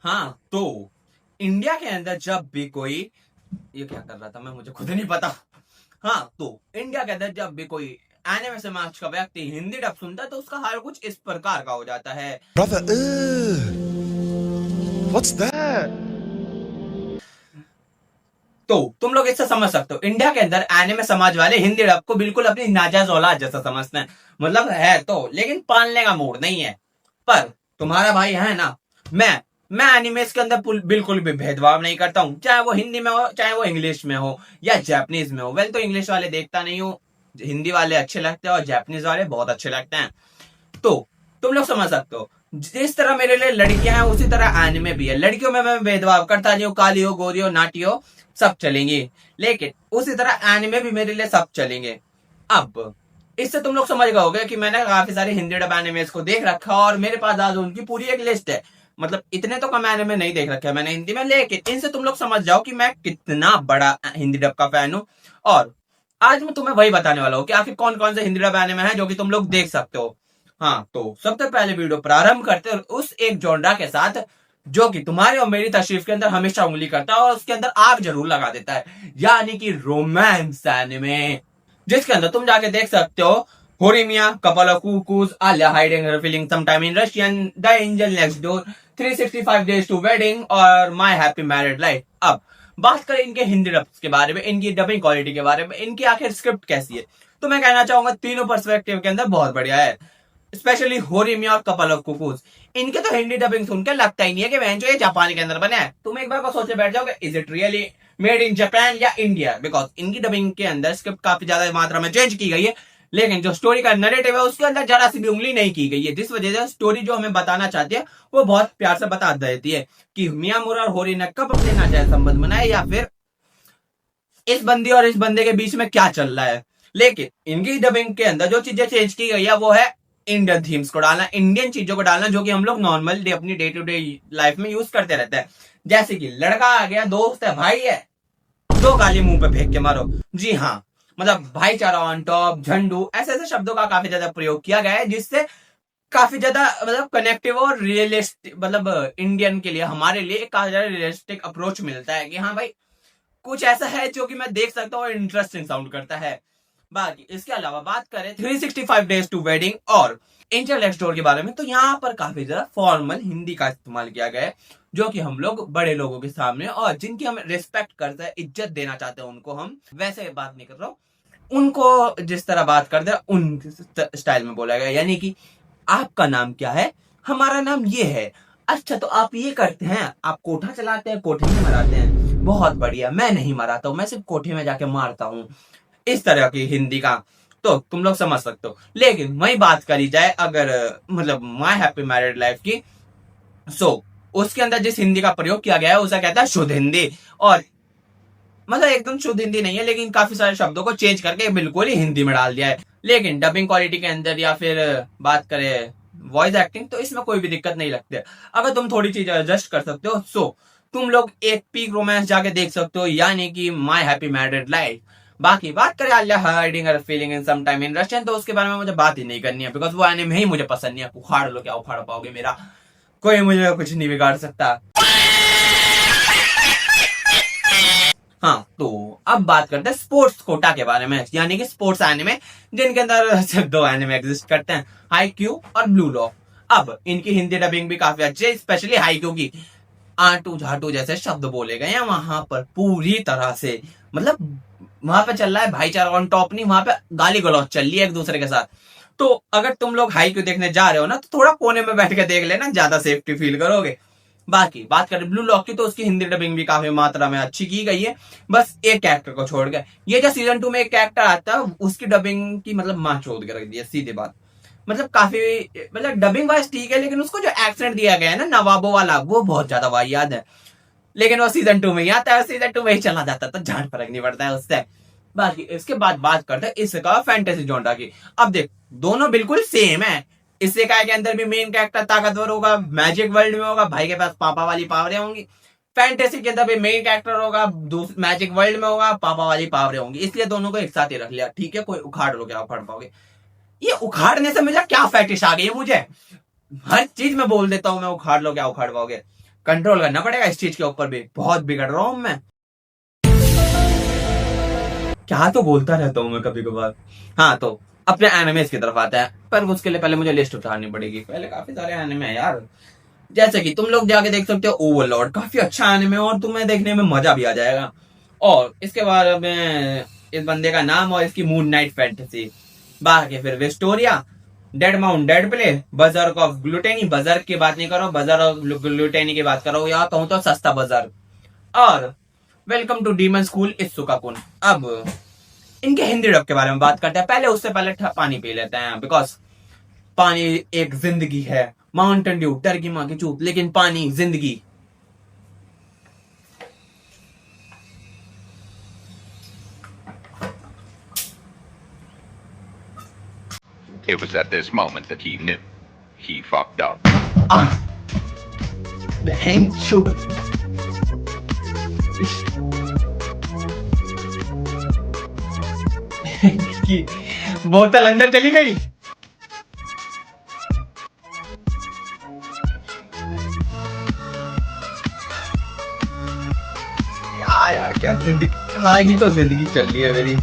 हाँ, तो इंडिया के अंदर जब भी कोई, ये क्या कर रहा था मैं, मुझे खुद नहीं पता। हाँ, तो इंडिया के अंदर जब भी कोई एनिमे समाज का व्यक्ति हिंदी डब सुनता है तो उसका हाल कुछ इस प्रकार का हो जाता है। Brother, what's that? तो तुम लोग इससे समझ सकते हो, इंडिया के अंदर एनिमे समाज वाले हिंदी डब को बिल्कुल अपनी नाजायज औलाद जैसा समझते हैं। मतलब है तो, लेकिन पालने का मूड नहीं है। पर तुम्हारा भाई है ना, मैं एनिमेस के अंदर बिल्कुल भी भेदभाव नहीं करता हूँ, चाहे वो हिंदी में हो, चाहे वो इंग्लिश में हो या जापानीज में हो। वेल, तो इंग्लिश वाले देखता नहीं हूँ, हिंदी वाले अच्छे लगते हैं और जापानीज वाले बहुत अच्छे लगते हैं। तो तुम लोग समझ सकते हो, जिस तरह मेरे लिए लड़कियां हैं उसी तरह एनिमे भी है। लड़कियों में मैं भेदभाव करता नहीं हूँ, काली हो, गोरी हो, नाटी हो, सब चलेंगे। लेकिन उसी तरह एनिमे भी मेरे लिए सब चलेंगे। अब इससे तुम लोग समझ गए होगे कि मैंने काफी सारे हिंदी डब एनिमेस को देख रखा और मेरे पास आज उनकी पूरी एक लिस्ट है। मतलब इतने तो कम एनिमे नहीं देख रखे मैंने हिंदी में, लेकिन इनसे तुम लोग समझ जाओ कि मैं कितना बड़ा हिंदी डब का फैन हूँ। और आज मैं तुम्हें वही बताने वाला हूँ कि आखिर कौन कौन से हिंदी डब एनिमे हैं जो कि तुम लोग देख सकते हो। हाँ, तो सबसे पहले वीडियो प्रारंभ करते हैं उस एक जॉनरा के साथ जो कि तुम्हारे और मेरी तशरीफ के अंदर हमेशा उंगली करता है और उसके अंदर आग जरूर लगा देता है, यानी कि रोमांस एनिमे। जिसके अंदर तुम जाके देख सकते हो Horimiya, couple of cuckoos, Alya hiding her feeling sometime in Russian, the angel next door, 365 days to wedding और माय हैप्पी मैरिड लाइफ। अब बात करें इनके हिंदी डब्स के बारे में, इनकी डबिंग क्वालिटी के बारे में, इनकी आखिर स्क्रिप्ट कैसी है, तो मैं कहना चाहूंगा तीनों पर्सपेक्टिव के अंदर बहुत बढ़िया है। स्पेशली होरिमिया और कपल ऑफ कुकूज, इनके तो हिंदी डबिंग सुनकर लगता ही नहीं है कि वह जो ये जापान के अंदर बने हैं। तुम एक बार को सोचे बैठ जाओगे, is it really made in Japan या इंडिया, बिकॉज इनकी डबिंग के अंदर स्क्रिप्ट काफी ज्यादा मात्रा में चेंज की गई है, लेकिन जो स्टोरी का नरेटिव है उसके अंदर जरा सी भी उंगली नहीं की गई है, जिस वजह से स्टोरी जो हमें बताना चाहती है वो बहुत प्यार से बता देती है कि मियामुरा और होरी ने कब अपने नाजायज संबंध बनाए या फिर इस बंदी और इस बंदे के बीच में क्या चल रहा है। लेकिन इनकी डबिंग के अंदर जो चीजें चेंज की गई है वो है इंडियन थीम्स को डालना, इंडियन चीजों को डालना जो कि हम लोग नॉर्मल अपनी डे टू डे लाइफ में यूज करते रहते हैं। जैसे कि लड़का आ गया, दोस्त है, भाई है, दो गाली मुंह पे फेंक के मारो। जी हाँ, मतलब भाईचारा ऑन टॉप, झंडू, ऐसे ऐसे शब्दों का काफी ज्यादा प्रयोग किया गया है जिससे काफी ज्यादा मतलब कनेक्टिव और रियलिस्टिक, मतलब इंडियन के लिए, हमारे लिए एक काफी ज्यादा रियलिस्टिक अप्रोच मिलता है कि हाँ भाई कुछ ऐसा है जो कि मैं देख सकता हूँ और इंटरेस्टिंग साउंड करता है। बाकी इसके अलावा बात करें 365 डेज टू वेडिंग और एंजल नेक्स्ट डोर के बारे में, तो यहाँ पर काफी ज्यादा फॉर्मल हिंदी का इस्तेमाल किया गया है जो कि हम लोग बड़े लोगों के सामने और जिनकी हम रिस्पेक्ट करते हैं, इज्जत देना चाहते हैं उनको, हम वैसे बात नहीं कर रहा हूँ, उनको जिस तरह बात करते हैं उन स्टाइल में बोला गया। यानी कि आपका नाम क्या है, हमारा नाम ये है, अच्छा तो आप ये करते हैं, आप कोठा चलाते हैं, कोठे में मराते हैं, बहुत बढ़िया, मैं नहीं मराता हूँ, मैं सिर्फ कोठे में जाके मारता हूँ। इस तरह की हिंदी का तो तुम लोग समझ सकते हो। लेकिन वही बात करी जाए अगर मतलब माय हैप्पी मैरिड लाइफ की, सो उसके अंदर जिस हिंदी का प्रयोग किया गया है उसे कहता है शुद्ध हिंदी। और मतलब एकदम शुद्ध हिंदी नहीं है, लेकिन काफी सारे शब्दों को चेंज करके बिल्कुल ही हिंदी में डाल दिया है। लेकिन डबिंग क्वालिटी के अंदर या फिर बात करें वॉइस एक्टिंग, तो इसमें कोई भी दिक्कत नहीं लगती है। अगर तुम थोड़ी चीज एडजस्ट कर सकते हो सो तुम लोग एक पीक रोमांस जाके देख सकते हो, यानी कि माय हैप्पी मैरिड लाइफ। बाकी बात करें Alia hiding her feeling in some time in Russian, तो उसके बारे में मुझे बात ही नहीं करनी है, बिकॉज वो एनिमे ही मुझे पसंद नहीं है। उखाड़ लो, क्या उखाड़ पाओगे मेरा, कोई मुझे कुछ नहीं बिगाड़ सकता। हाँ, तो अब बात करते हैं स्पोर्ट्स कोटा के बारे में, यानी कि स्पोर्ट्स एनिमे जिनके अंदर सिर्फ दो एनिमे एग्जिस्ट करते हैं, हाईक्यू और ब्लू लॉक। अब इनकी हिंदी डबिंग भी काफी अच्छी है, स्पेशली हाईक्यू की। आटू झाटू जैसे शब्द बोले गए हैं वहां पर पूरी तरह से, मतलब वहां पे चल रहा है भाईचारा ऑन टॉप, नहीं वहां पे गाली गलौज चल रही है एक दूसरे के साथ। तो अगर तुम लोग हाईक्यू देखने जा रहे हो ना तो थोड़ा कोने में बैठ के देख लेना, ज्यादा सेफ्टी फील करोगे। बाकी बात करें ब्लू लॉक की, तो उसकी हिंदी डबिंग भी काफी मात्रा में अच्छी की गई है, बस एक कैरेक्टर को छोड़ के। ये जो सीजन 2 में एक कैरेक्टर आता है उसकी डबिंग की मतलब मां चोद के रख दी है, सीधी बात। मतलब काफी, मतलब डबिंग वाइज ठीक है, लेकिन उसको जो एक्सेंट दिया गया है ना नवाबों वाला, वो बहुत ज्यादा वाहियात है। लेकिन वो सीजन 2 में ही आता है, सीजन 2 में ही चला जाता है, तो झाड़ फर्क नहीं पड़ता है उससे। बाकी इसके बाद बात करते हैं इसका फैंटेसी जॉनरा की। अब देख, दोनों बिल्कुल सेम है। इससे काय के अंदर भी मेन कैरेक्टर ताकतवर होगा, मैजिक वर्ल्ड में होगा, भाई के पास पापा वाली पावरें होंगी। फैंटेसी के अंदर भी मेन कैरेक्टर होगा, मैजिक वर्ल्ड में होगा, पापा वाली पावरें होंगी, इसलिए दोनों को एक साथ ही रख लिया। ठीक है, कोई उखाड़ लो, क्या उखाड़ पाओगे। ये उखाड़ने से मुझे क्या फैटिश आ गई है, मुझे हर चीज में बोल देता हूं मैं, उखाड़ लो क्या उखाड़ पाओगे। कंट्रोल करना पड़ेगा इस चीज के ऊपर भी। बहुत बिगड़ रहा हूं मैं, क्या तो बोलता रहता हूँ मैं कभी कभार। हाँ, तो अपने एनिमेस की तरफ आता है, पर उसके लिए पहले मुझे लिस्ट उतारनी पड़ेगी। पहले काफी सारे एनिमे है यार, जैसे कि तुम लोग जाके देख सकते हो ओवरलॉर्ड, काफी अच्छा एनिमे और तुम्हें देखने में मजा भी आ जाएगा। और इसके बाद में इस बंदे का नाम और इसकी मून नाइट फैंटेसी। बाकी फिर Wisteria, Dead Mount Dead Play, Berserk of Gluttony, Berserk की बात नहीं करो, बजर ऑफ ग्लूटेनी की बात करो, या कहूं तो सस्ता बजर्क। और वेलकम टू डीमन स्कूल इत्सुकाकुन। अब इनके हिंदी डब के बारे में बात करते हैं। पहले उससे पहले पानी पी लेते हैं, बिकॉज पानी एक जिंदगी है। माउंटेन ड्यू डर की मां की चूत, लेकिन पानी जिंदगी। It was at this moment that he knew. He fucked up. बोतल अंदर चली गई। यार क्या जिंदगी, तो जिंदगी चल रही है मेरी।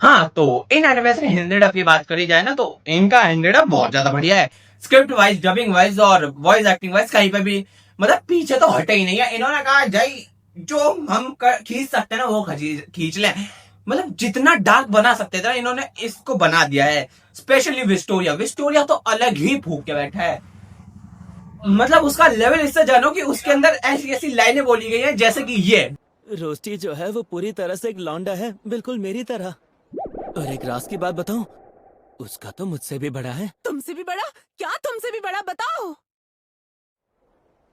हाँ, तो इन एनिमे से हिंदी डब की बात करी जाए ना, तो इनका हिंदी डब बहुत ज्यादा बढ़िया है। स्क्रिप्ट वाइज, डबिंग वाइज और वॉइस एक्टिंग वाइज कहीं पे भी मतलब पीछे तो हटे ही नहीं है। इन्होंने कहा जय जो हम खींच सकते हैं ना वो खींच लें। मतलब जितना डार्क बना सकते थे इन्होंने इसको बना दिया है। स्पेशली विस्टोरिया, विस्टोरिया तो अलग ही फूक के बैठा है। मतलब उसका लेवल इससे जानो कि उसके अंदर ऐसी ऐसी लाइनें बोली गई हैं जैसे कि ये रोस्टी जो है वो पूरी तरह से एक लौंडा है, बिल्कुल मेरी तरह। और एक राज की बात बताऊं, उसका तो मुझसे भी बड़ा है। तुमसे भी बड़ा? क्या तुमसे भी बड़ा, बताओ।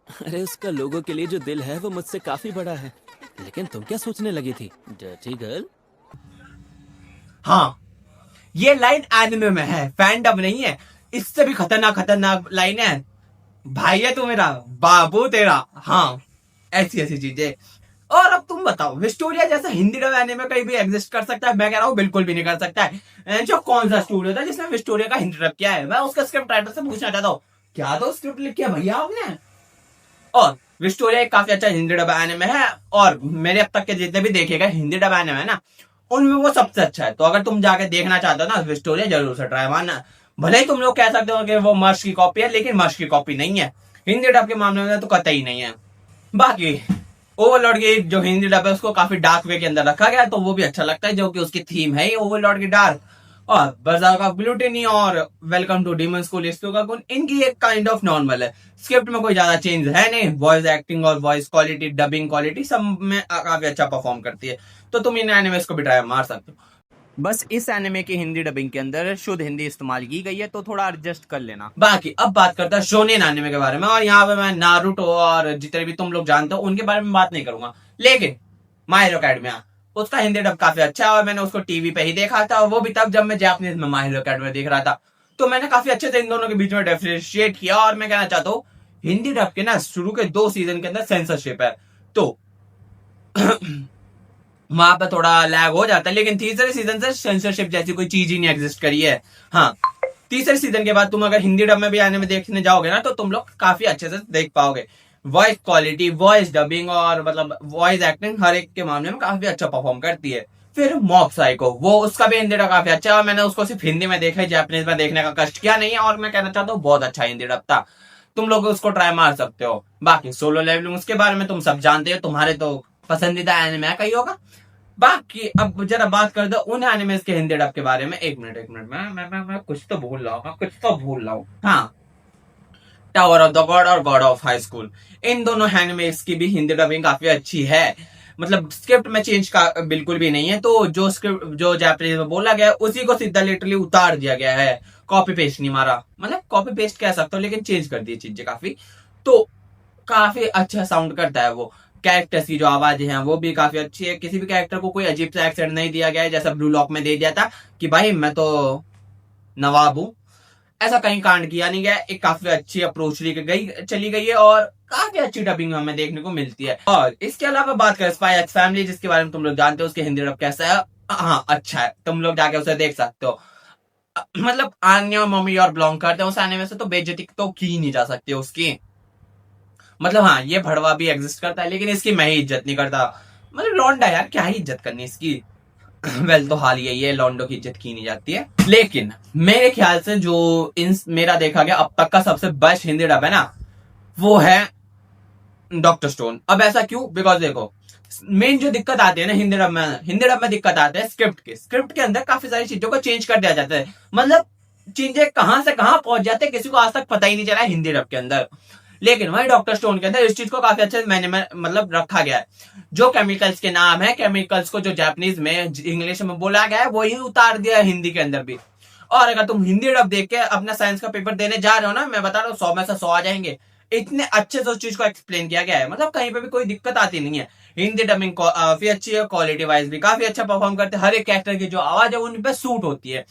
अरे उसका लोगों के लिए जो दिल है वो मुझसे काफी बड़ा है। लेकिन तुम क्या सोचने लगी थी, डर्टी गर्ल? हाँ, ये लाइन एनिमे में है, फैन डब नहीं है। इससे भी खतरनाक खतरनाक लाइन है। भाई है तू मेरा, बाबू तेरा। हाँ, ऐसी ऐसी चीजें। और अब तुम बताओ, विस्टोरिया जैसा हिंदी डब एनिमे कहीं भी एग्जिस्ट कर सकता है? मैं कह रहा हूँ बिल्कुल भी नहीं कर सकता है। जो कौन सा स्टूडियो था जिसने विस्टोरिया का हिंदी डब किया है? मैं उसका स्क्रिप्ट राइटर से पूछना चाहता हूँ, क्या तो स्क्रिप्ट लिख किया भैया आपने? और विस्टोरिया एक काफी अच्छा हिंदी डब एनिमे है, और मेरे अब तक के जितने भी देखे गए हिंदी डब एनिमे है ना, उनमें वो सबसे अच्छा है। तो अगर तुम जाके देखना चाहते हो ना विस्टोरिया, जरूर से ट्राई मारना। भले ही तुम लोग कह सकते हो कि वो मर्श की कॉपी है, लेकिन मर्श की कॉपी नहीं है। हिंदी डब के मामले में तो कतई नहीं है। बाकी ओवरलॉर्ड की जो हिंदी डब है उसको काफी डार्क वे के अंदर रखा गया, तो वो भी अच्छा लगता है, जो कि उसकी थीम है ही ओवरलॉर्ड की डार्क। और बर्ज़र्क ऑफ ग्लूटेनी और वेलकम टू डीमन स्कूल इत्सुकाकुन, इनकी एक काइंड ऑफ नॉर्मल है। स्क्रिप्ट में कोई ज्यादा चेंज है नहीं। वॉइस एक्टिंग और वॉइस क्वालिटी, डबिंग क्वालिटी सब में काफी अच्छा परफॉर्म करती है। तो तुम इन एनिमेस को भी ट्राई मार सकते हो। बस इस एनिमे की हिंदी डबिंग के अंदर शुद्ध हिंदी इस्तेमाल की गई है, तो थोड़ा एडजस्ट कर लेना। बाकी अब बात करते हैं शोनेन एनिमे के बारे में। और यहाँ पे मैं नारुतो और जितने भी तुम लोग जानते हो उनके बारे में बात नहीं करूंगा, लेकिन माय हीरो एकेडमिया, उसका हिंदी डब काफी अच्छा है। और मैंने उसको टीवी पे ही देखा था, और वो भी तब जब मैं जापानीज में माय हीरो एकेडमिया देख रहा था। तो मैंने काफी अच्छे से इन दोनों के बीच में डिफरेंशिएट किया। और मैं कहना चाहता हूँ, हिंदी डब के ना शुरू के 2 सीजन के अंदर सेंसरशिप है, तो वहां पर थोड़ा लैग हो जाता है, लेकिन तीसरे सीजन से सेंसरशिप जैसी कोई चीज ही नहीं एग्जिस्ट करी है। हाँ, तीसरे सीजन के बाद तुम अगर हिंदी डब में भी आने में देखने जाओगे ना, तो तुम लोग काफी अच्छे से देख पाओगे। वॉइस क्वालिटी, वॉइस डबिंग और मतलब वॉइस एक्टिंग हर एक के मामले में काफी अच्छा परफॉर्म करती है। फिर मॉब साइको, वो उसका भी हिंदी डब काफी अच्छा है, और मैंने उसको सिर्फ हिंदी में देखा है, जापानीज में देखने का कष्ट किया नहीं है। और मैं कहना चाहता हूँ बहुत अच्छा हिंदी डब था, तुम लोग उसको ट्राई मार सकते हो। बाकी सोलो लेवलिंग उसके बारे में तुम सब जानते हो, तुम्हारे तो पसंदीदा एनिमे का ही होगा। बाकी अब जरा बात कर दो उन एनिमेस के हिंदी डब के बारे में। एक मिनट मैं कुछ तो भूल रहा हूँ। हाँ, टावर ऑफ द गॉड और गॉड ऑफ हाई स्कूल, इन दोनों एनिमेस की भी हिंदी डबिंग काफी अच्छी है। मतलब स्क्रिप्ट में चेंज का बिल्कुल भी नहीं है, तो जो स्क्रिप्ट जो जापानीज में बोला गया है उसी को सीधा लिटरली उतार दिया गया है। कॉपी पेस्ट नहीं मारा, मतलब कॉपी पेस्ट कह सकते हो, लेकिन चेंज कर दी चीजें काफी। तो काफी अच्छा साउंड करता है वो। कैरेक्टर्स की जो आवाजें हैं वो भी काफी अच्छी है। किसी भी कैरेक्टर को कोई अजीब सा एक्सेंट नहीं दिया गया है, जैसा ब्लू लॉक में दे दिया था कि भाई मैं तो नवाब हूं। ऐसा कहीं कांड किया नहीं गया। एक काफी अच्छी अप्रोच चली गई है, और काफी अच्छी डबिंग हमें देखने को मिलती है। और इसके अलावा बात करें स्पाई एक्स फैमिली, जिसके बारे में तुम लोग जानते हो, उसके हिंदी डब कैसा है? हाँ, अच्छा है, तुम लोग जाके उसे देख सकते हो। मतलब आन्य और मम्मी और बिलोंग करते हैं उस एनिमे से, तो बेइज्जती तो की नहीं जा सकती उसकी। मतलब हाँ, ये भड़वा भी एग्जिस्ट करता है, लेकिन इसकी मैं ही इज्जत नहीं करता। मतलब लौंडा यार, क्या ही इज्जत करनी इसकी। वेल तो हाल यही है, लॉन्डो की इज्जत की नहीं जाती है। लेकिन मेरे ख्याल से जो मेरा देखा गया अब तक का सबसे बेस्ट हिंदी डब है ना, वो है डॉक्टर स्टोन। अब ऐसा क्यों? बिकॉज देखो, मेन जो दिक्कत आती है ना हिंदी डब में दिक्कत आती है स्क्रिप्ट के अंदर काफी सारी चीजों को चेंज कर दिया जाता है। मतलब चीजें कहां से कहां पहुंच जाते हैं किसी को आज तक पता ही नहीं चला है हिंदी डब के अंदर। लेकिन वही डॉक्टर स्टोन के अंदर इस चीज को काफी अच्छे मैंने मतलब रखा गया है। जो केमिकल्स के नाम है, केमिकल्स को जो जापानीज में इंग्लिश में बोला गया है वही उतार दिया है हिंदी के अंदर भी। और अगर तुम हिंदी डब देख के अपना साइंस का पेपर देने जा रहे हो ना, मैं बता रहा हूँ 100 में से 100 आ जाएंगे। इतने अच्छे से उस चीज को एक्सप्लेन किया गया है, मतलब कहीं पे भी कोई दिक्कत आती नहीं है। हिंदी डबिंग काफी अच्छी है, क्वालिटी वाइज भी काफी अच्छा परफॉर्म करते हैं। हर एक कैरेक्टर की जो आवाज है उन पे सूट होती है।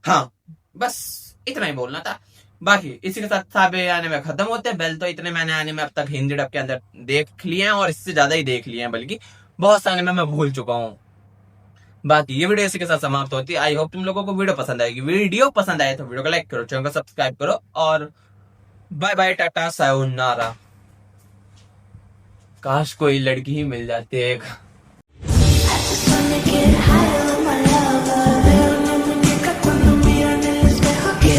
हाँ, बस इतना ही बोलना था। बाकी इसी के साथ सारे एनिमे खत्म होते हैं। बेल तो इतने मैंने एनिमे अब तक हिंदी डब के अंदर देख लिए हैं, और इससे ज्यादा ही देख लिए हैं, बल्कि बहुत सारे एनिमे मैं भूल चुका हूँ। बाकी ये वीडियो इसी के साथ समाप्त होती है। आई होप तुम लोगों को वीडियो पसंद आएगी। वीडियो पसंद आए तो वीडियो को लाइक करो, चैनल को सब्सक्राइब करो, और बाय बाय, टाटा, सायोनारा। काश कोई लड़की ही मिल जाती है एक। I just wanna get high.